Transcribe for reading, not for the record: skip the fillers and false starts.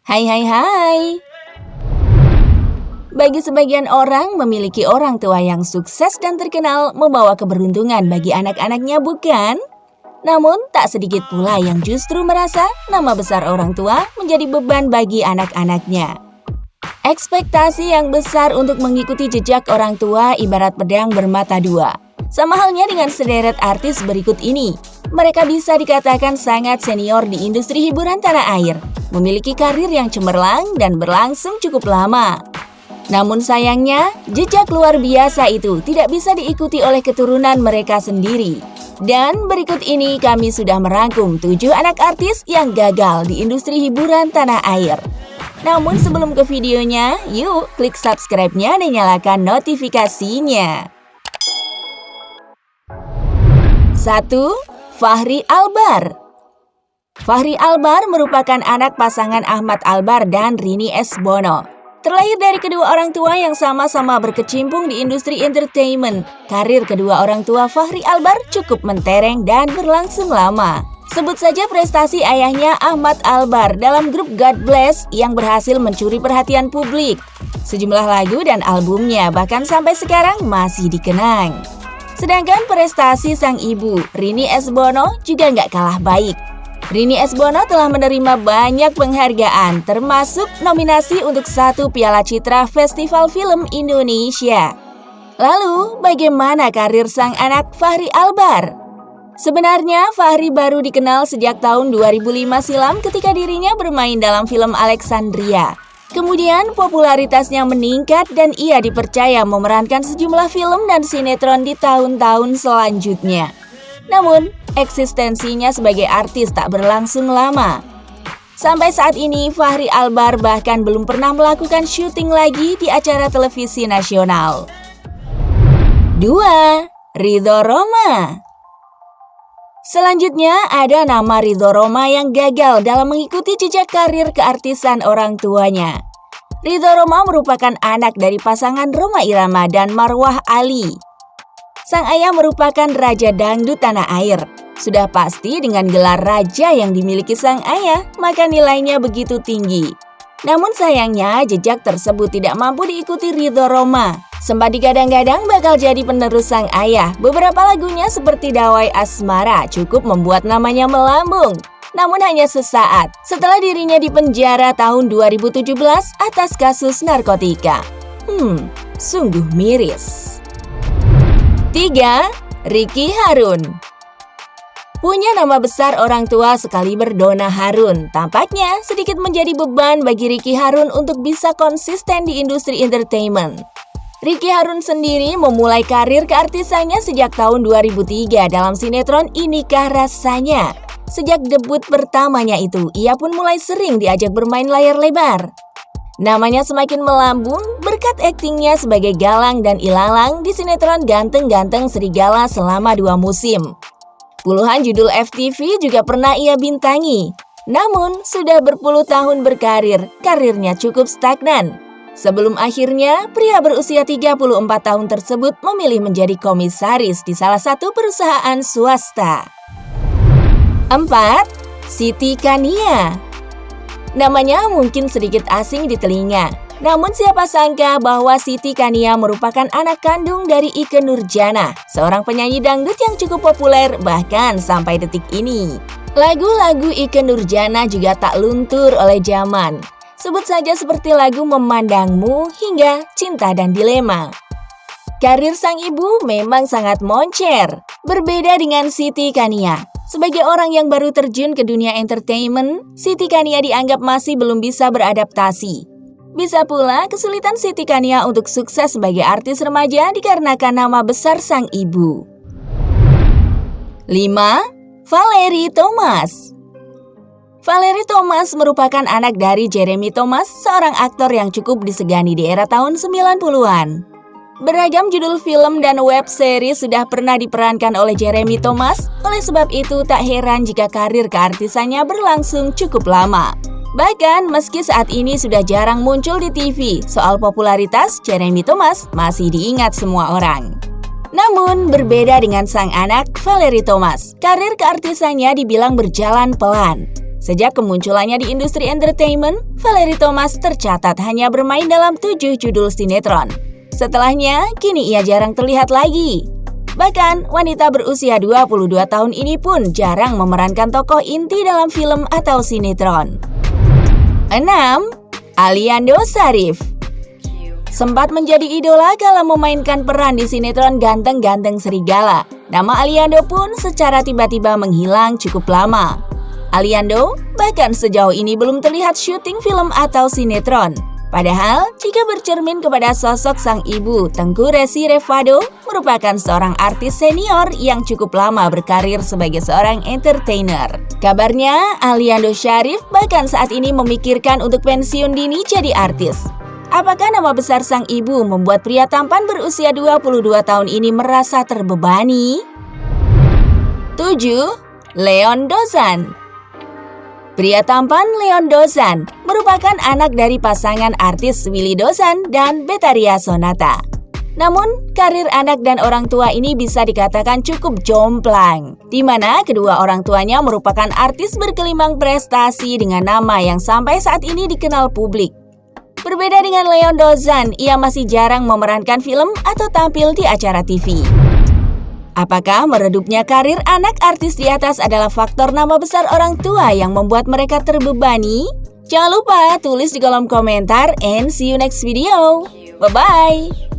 Hai hai hai. Bagi sebagian orang, memiliki orang tua yang sukses dan terkenal membawa keberuntungan bagi anak-anaknya, bukan? Namun, tak sedikit pula yang justru merasa nama besar orang tua menjadi beban bagi anak-anaknya. Ekspektasi yang besar untuk mengikuti jejak orang tua ibarat pedang bermata dua. Sama halnya dengan sederet artis berikut ini. Mereka bisa dikatakan sangat senior di industri hiburan tanah air, memiliki karir yang cemerlang dan berlangsung cukup lama. Namun sayangnya, jejak luar biasa itu tidak bisa diikuti oleh keturunan mereka sendiri. Dan berikut ini kami sudah merangkum 7 anak artis yang gagal di industri hiburan tanah air. Namun sebelum ke videonya, yuk klik subscribe-nya dan nyalakan notifikasinya. 1. Fachri Albar. Fachri Albar merupakan anak pasangan Ahmad Albar dan Rini S. Bono. Terlahir dari kedua orang tua yang sama-sama berkecimpung di industri entertainment, karir kedua orang tua Fachri Albar cukup mentereng dan berlangsung lama. Sebut saja prestasi ayahnya Ahmad Albar dalam grup God Bless yang berhasil mencuri perhatian publik. Sejumlah lagu dan albumnya bahkan sampai sekarang masih dikenang. Sedangkan prestasi sang ibu, Rini S. Bono, juga nggak kalah baik. Rini S. Bono telah menerima banyak penghargaan, termasuk nominasi untuk 1 Piala Citra Festival Film Indonesia. Lalu, bagaimana karir sang anak Fachri Albar? Sebenarnya, Fachri baru dikenal sejak tahun 2005 silam ketika dirinya bermain dalam film Alexandria. Kemudian, popularitasnya meningkat dan ia dipercaya memerankan sejumlah film dan sinetron di tahun-tahun selanjutnya. Namun, eksistensinya sebagai artis tak berlangsung lama. Sampai saat ini, Fachri Albar bahkan belum pernah melakukan syuting lagi di acara televisi nasional. 2. Ridho Rhoma. Selanjutnya, ada nama Ridho Rhoma yang gagal dalam mengikuti jejak karir keartisan orang tuanya. Ridho Rhoma merupakan anak dari pasangan Rhoma Irama dan Marwah Ali. Sang ayah merupakan raja dangdut tanah air. Sudah pasti dengan gelar raja yang dimiliki sang ayah, maka nilainya begitu tinggi. Namun sayangnya, jejak tersebut tidak mampu diikuti Ridho Rhoma. Sempat digadang-gadang bakal jadi penerus sang ayah. Beberapa lagunya seperti Dawai Asmara cukup membuat namanya melambung. Namun hanya sesaat setelah dirinya dipenjara tahun 2017 atas kasus narkotika. Sungguh miris. 3. Ricky Harun. Punya nama besar orang tua sekaliber Donna Harun, tampaknya sedikit menjadi beban bagi Ricky Harun untuk bisa konsisten di industri entertainment. Ricky Harun sendiri memulai karir keartisannya sejak tahun 2003 dalam sinetron Inikah Rasanya. Sejak debut pertamanya itu, ia pun mulai sering diajak bermain layar lebar. Namanya semakin melambung berkat aktingnya sebagai Galang dan Ilalang di sinetron Ganteng-Ganteng Serigala selama 2 musim. Puluhan judul FTV juga pernah ia bintangi. Namun, sudah berpuluh tahun berkarir, karirnya cukup stagnan. Sebelum akhirnya, pria berusia 34 tahun tersebut memilih menjadi komisaris di salah satu perusahaan swasta. 4. Siti Kania. Namanya mungkin sedikit asing di telinga. Namun siapa sangka bahwa Siti Kania merupakan anak kandung dari Ikke Nurjanah, seorang penyanyi dangdut yang cukup populer bahkan sampai detik ini. Lagu-lagu Ikke Nurjanah juga tak luntur oleh zaman. Sebut saja seperti lagu Memandangmu hingga Cinta dan Dilema. Karir sang ibu memang sangat moncer. Berbeda dengan Siti Kania. Sebagai orang yang baru terjun ke dunia entertainment, Siti Kania dianggap masih belum bisa beradaptasi. Bisa pula kesulitan Siti Kania untuk sukses sebagai artis remaja dikarenakan nama besar sang ibu. 5. Valerie Thomas. Valerie Thomas merupakan anak dari Jeremy Thomas, seorang aktor yang cukup disegani di era tahun 90-an. Beragam judul film dan web series sudah pernah diperankan oleh Jeremy Thomas, oleh sebab itu tak heran jika karir keartisannya berlangsung cukup lama. Bahkan meski saat ini sudah jarang muncul di TV, soal popularitas Jeremy Thomas masih diingat semua orang. Namun berbeda dengan sang anak Valerie Thomas, karir keartisannya dibilang berjalan pelan. Sejak kemunculannya di industri entertainment, Valerie Thomas tercatat hanya bermain dalam 7 judul sinetron. Setelahnya, kini ia jarang terlihat lagi. Bahkan, wanita berusia 22 tahun ini pun jarang memerankan tokoh inti dalam film atau sinetron. 6. Aliando Syarif. Sempat menjadi idola kala memainkan peran di sinetron Ganteng-Ganteng Serigala. Nama Aliando pun secara tiba-tiba menghilang cukup lama. Aliando bahkan sejauh ini belum terlihat syuting film atau sinetron. Padahal, jika bercermin kepada sosok sang ibu, Tengku Resi Revado merupakan seorang artis senior yang cukup lama berkarir sebagai seorang entertainer. Kabarnya, Aliando Syarif bahkan saat ini memikirkan untuk pensiun dini jadi artis. Apakah nama besar sang ibu membuat pria tampan berusia 22 tahun ini merasa terbebani? 7. Leon Dozan. Pria tampan Leon Dozan merupakan anak dari pasangan artis Willy Dozan dan Betharia Sonata. Namun, karir anak dan orang tua ini bisa dikatakan cukup jomplang, di mana kedua orang tuanya merupakan artis bergelimang prestasi dengan nama yang sampai saat ini dikenal publik. Berbeda dengan Leon Dozan, ia masih jarang memerankan film atau tampil di acara TV. Apakah meredupnya karir anak artis di atas adalah faktor nama besar orang tua yang membuat mereka terbebani? Jangan lupa tulis di kolom komentar and see you next video. Bye-bye!